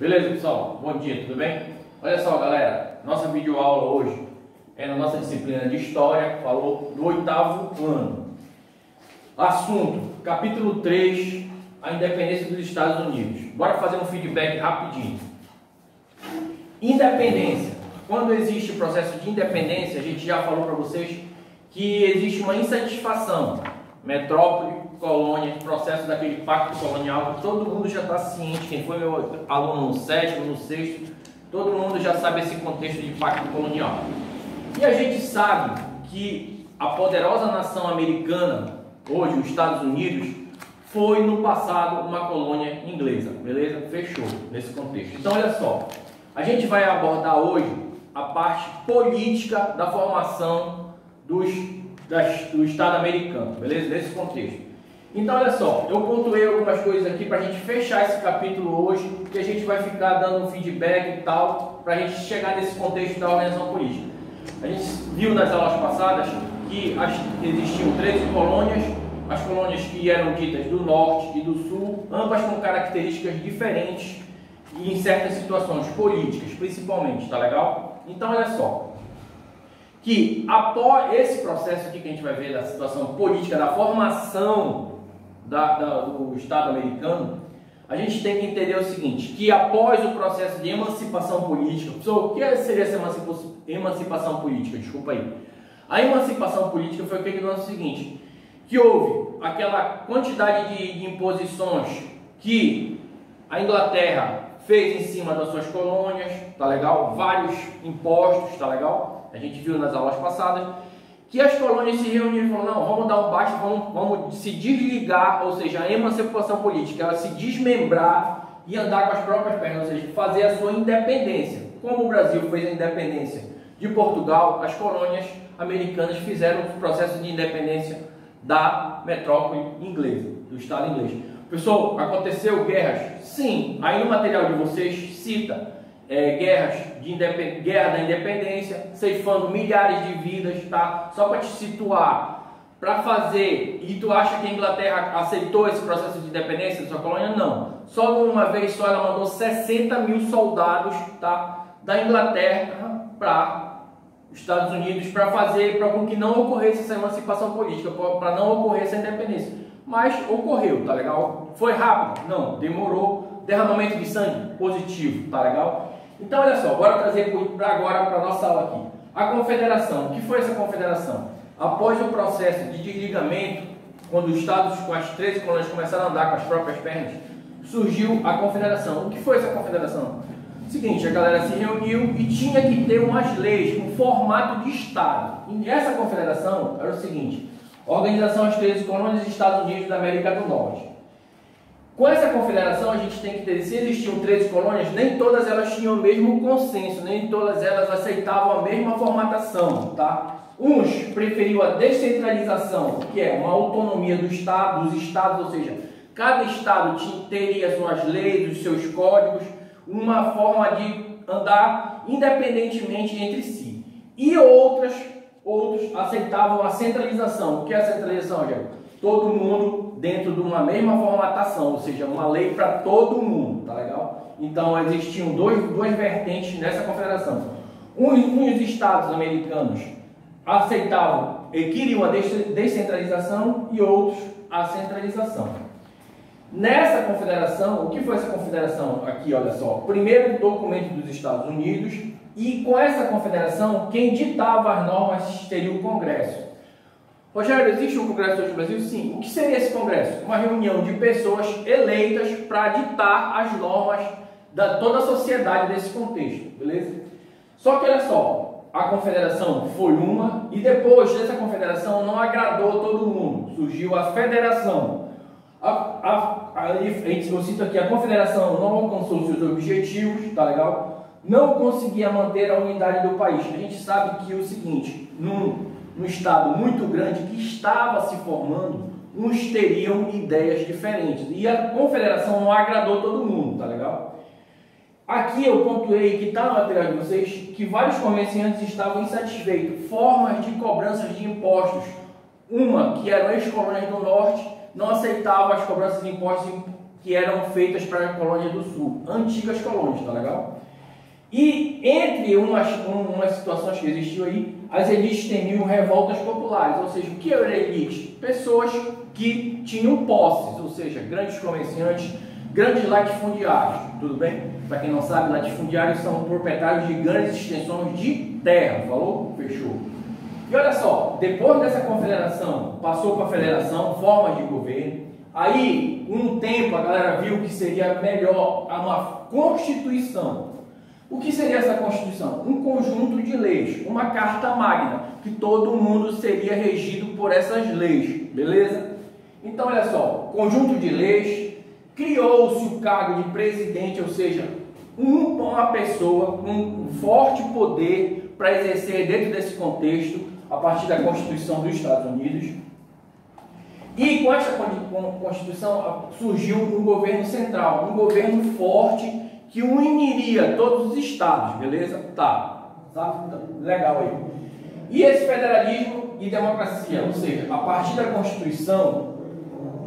Beleza, pessoal? Bom dia, tudo bem? Olha só, galera, nossa videoaula hoje é na nossa disciplina de História, falou do 8º ano. Assunto, capítulo 3, a independência dos Estados Unidos. Bora fazer um feedback rapidinho. Independência. Quando existe o processo de independência, a gente já falou para vocês que existe uma insatisfação. Metrópole, colônia, processo daquele pacto colonial, todo mundo já está ciente, quem foi meu aluno no 7º, no 6º, todo mundo já sabe esse contexto de pacto colonial. E a gente sabe que a poderosa nação americana, hoje os Estados Unidos, foi no passado uma colônia inglesa, beleza? Fechou nesse contexto. Então olha só, a gente vai abordar hoje a parte política da formação do Estado americano, beleza? Nesse contexto. Então olha só, eu pontuei algumas coisas aqui para a gente fechar esse capítulo hoje, que a gente vai ficar dando um feedback e tal, para a gente chegar nesse contexto da organização política. A gente viu nas aulas passadas que existiam 13 colônias, as colônias que eram ditas do norte e do sul, ambas com características diferentes e em certas situações políticas, principalmente, tá legal? Então olha só, que após esse processo aqui que a gente vai ver da situação política, da formação do Estado americano, a gente tem que entender o seguinte, que após o processo de emancipação política, o que seria essa emancipação política? Desculpa aí. A emancipação política foi o que nós o seguinte, que houve aquela quantidade de imposições que a Inglaterra fez em cima das suas colônias, tá legal? Vários impostos, tá legal? A gente viu nas aulas passadas, que as colônias se reuniram e falaram, não, vamos dar um basta, vamos se desligar, ou seja, a emancipação política, ela se desmembrar e andar com as próprias pernas, ou seja, fazer a sua independência. Como o Brasil fez a independência de Portugal, as colônias americanas fizeram o processo de independência da metrópole inglesa, do Estado inglês. Pessoal, aconteceu guerras? Sim, aí no material de vocês cita guerra da independência, ceifando milhares de vidas, tá? Só para te situar, para fazer, e tu acha que a Inglaterra aceitou esse processo de independência da sua colônia? Não. Só uma vez só ela mandou 60 mil soldados, tá? Da Inglaterra para os Estados Unidos para fazer, para com que não ocorresse essa emancipação política, para não ocorrer essa independência. Mas ocorreu, tá legal? Foi rápido? Não. Demorou. Derramamento de sangue? Positivo, tá legal? Então, olha só, bora trazer agora para a nossa aula aqui. A confederação. O que foi essa confederação? Após o processo de desligamento, quando os estados com as 13 colônias começaram a andar com as próprias pernas, surgiu a confederação. O que foi essa confederação? Seguinte, a galera se reuniu e tinha que ter umas leis, um formato de estado. E essa confederação era o seguinte, Organização das 13 Colônias dos Estados Unidos da América do Norte. Com essa confederação, a gente tem que ter, se existiam 13 colônias, nem todas elas tinham o mesmo consenso, nem todas elas aceitavam a mesma formatação, tá? Uns preferiam a descentralização, que é uma autonomia dos estados, ou seja, cada estado teria suas leis, os seus códigos, uma forma de andar independentemente entre si. E outros aceitavam a centralização. O que é a centralização, gente? Todo mundo dentro de uma mesma formatação, ou seja, uma lei para todo mundo, tá legal? Então existiam duas vertentes nessa confederação. Uns estados americanos aceitavam e queriam a descentralização e outros a centralização. Nessa confederação, o que foi essa confederação aqui, olha só, primeiro documento dos Estados Unidos, e com essa confederação, quem ditava as normas seria o Congresso. Rogério, existe um Congresso hoje no Brasil? Sim. O que seria esse Congresso? Uma reunião de pessoas eleitas para ditar as normas da toda a sociedade desse contexto, beleza? Só que olha só, a confederação foi uma e depois dessa confederação não agradou todo mundo. Surgiu a federação. Eu cito aqui, a confederação não alcançou seus objetivos, tá legal? Não conseguia manter a unidade do país. A gente sabe que é o seguinte, num estado muito grande que estava se formando, uns teriam ideias diferentes. E a confederação não agradou todo mundo, tá legal? Aqui eu pontuei que está no material de vocês que vários comerciantes estavam insatisfeitos. Formas de cobranças de impostos. Uma, que eram ex-colônias do norte, não aceitava as cobranças de impostos que eram feitas para a Colônia do Sul, antigas colônias, tá legal? E entre umas situações que existiam aí, as elites temiam revoltas populares, ou seja, o que era elite? Pessoas que tinham posses, ou seja, grandes comerciantes, grandes latifundiários, tudo bem? Para quem não sabe, latifundiários são proprietários de grandes extensões de terra, falou? Fechou. E olha só, depois dessa confederação, passou para a federação, formas de governo, aí, um tempo, a galera viu que seria melhor uma constituição. O que seria essa Constituição? Um conjunto de leis, uma carta magna, que todo mundo seria regido por essas leis, beleza? Então, olha só, conjunto de leis, criou-se o cargo de presidente, ou seja, uma pessoa com um forte poder para exercer dentro desse contexto, a partir da Constituição dos Estados Unidos. E com essa Constituição surgiu um governo central, um governo forte, que uniria todos os estados, beleza? Tá legal aí. E esse federalismo e democracia, ou seja, a partir da Constituição,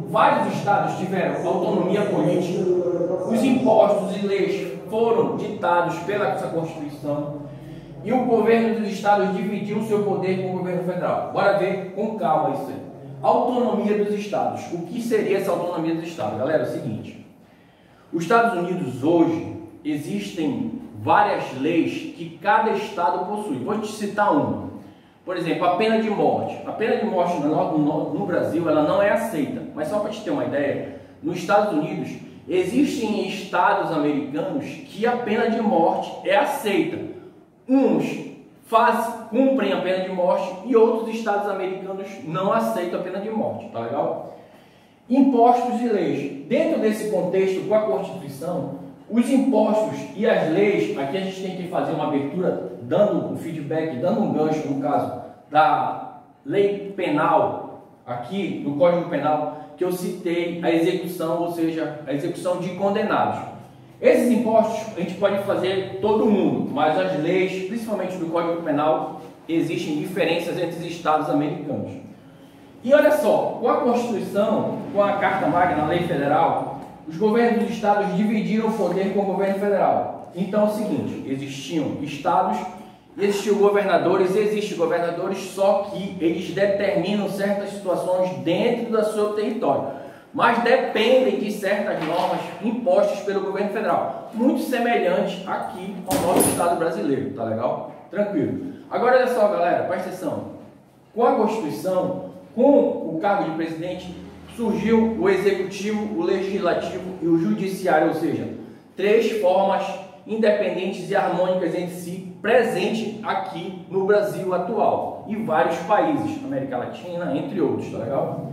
vários estados tiveram autonomia política, os impostos e leis foram ditados pela essa Constituição, e o governo dos estados dividiu o seu poder com o governo federal. Bora ver com calma isso aí. Autonomia dos estados. O que seria essa autonomia dos estados? Galera, é o seguinte. Os Estados Unidos hoje existem várias leis que cada estado possui. Vou te citar uma. Por exemplo, a pena de morte. A pena de morte no Brasil ela não é aceita. Mas só para te ter uma ideia, nos Estados Unidos existem estados americanos que a pena de morte é aceita. Uns cumprem a pena de morte e outros estados americanos não aceitam a pena de morte. Tá legal? Impostos e leis. Dentro desse contexto, com a Constituição, os impostos e as leis, aqui a gente tem que fazer uma abertura, dando um feedback, dando um gancho, no caso, da lei penal, aqui no Código Penal, que eu citei a execução, ou seja, a execução de condenados. Esses impostos a gente pode fazer todo mundo, mas as leis, principalmente do Código Penal, existem diferenças entre os estados americanos. E olha só, com a Constituição, com a Carta Magna, a lei federal, os governos dos estados dividiram o poder com o governo federal. Então é o seguinte, existiam estados, existiam governadores, existem governadores, só que eles determinam certas situações dentro do seu território, mas dependem de certas normas impostas pelo governo federal, muito semelhante aqui ao nosso estado brasileiro, tá legal? Tranquilo. Agora olha só, galera, presta atenção. Com a Constituição, com o cargo de presidente, surgiu o executivo, o legislativo e o judiciário, ou seja, três formas independentes e harmônicas entre si, presente aqui no Brasil atual e vários países, América Latina, entre outros, tá legal?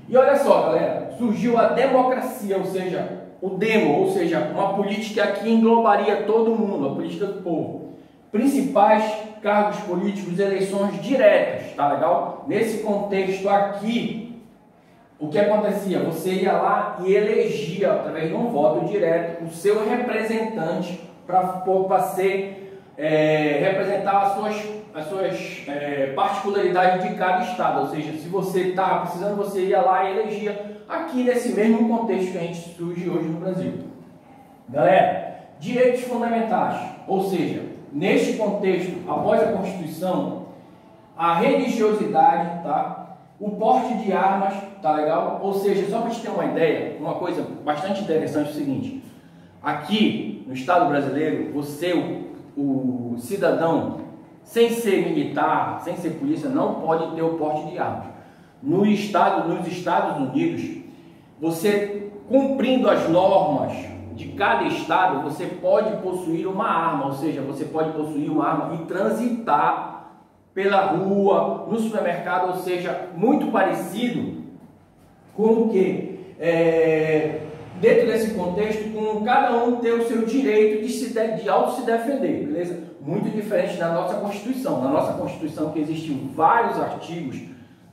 E olha só, galera, surgiu a democracia, ou seja, o demo, ou seja, uma política que englobaria todo mundo, a política do povo. Principais cargos políticos, eleições diretas, tá legal? Nesse contexto aqui, o que acontecia? Você ia lá e elegia, através de um voto direto, o seu representante para representar as suas particularidades de cada estado. Ou seja, se você estava precisando, você ia lá e elegia aqui nesse mesmo contexto que a gente surge hoje no Brasil. Galera, direitos fundamentais, ou seja, neste contexto, após a Constituição, a religiosidade, tá? O porte de armas, tá legal? Ou seja, só para te ter uma ideia, uma coisa bastante interessante é o seguinte: aqui no Estado brasileiro, você, o cidadão, sem ser militar, sem ser polícia, não pode ter o porte de armas. Nos Estados Unidos, você cumprindo as normas de cada estado, você pode possuir uma arma, ou seja, você pode possuir uma arma e transitar pela rua, no supermercado, ou seja, muito parecido com o que? Dentro desse contexto, com cada um ter o seu direito de auto se defender, beleza? Muito diferente da nossa Constituição. Na nossa Constituição, que existem vários artigos,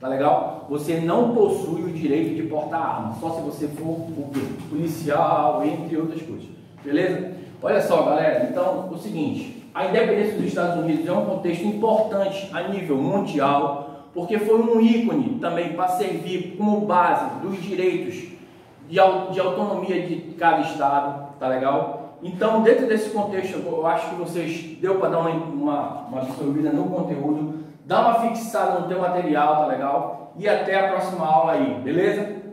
tá legal? Você não possui o direito de portar arma, só se você for o policial, entre outras coisas, beleza? Olha só, galera, então, o seguinte, a independência dos Estados Unidos é um contexto importante a nível mundial, porque foi um ícone também para servir como base dos direitos de autonomia de cada estado, tá legal? Então, dentro desse contexto, eu acho que vocês deu para dar uma absorvida no conteúdo, dá uma fixada no teu material, tá legal? E até a próxima aula aí, beleza?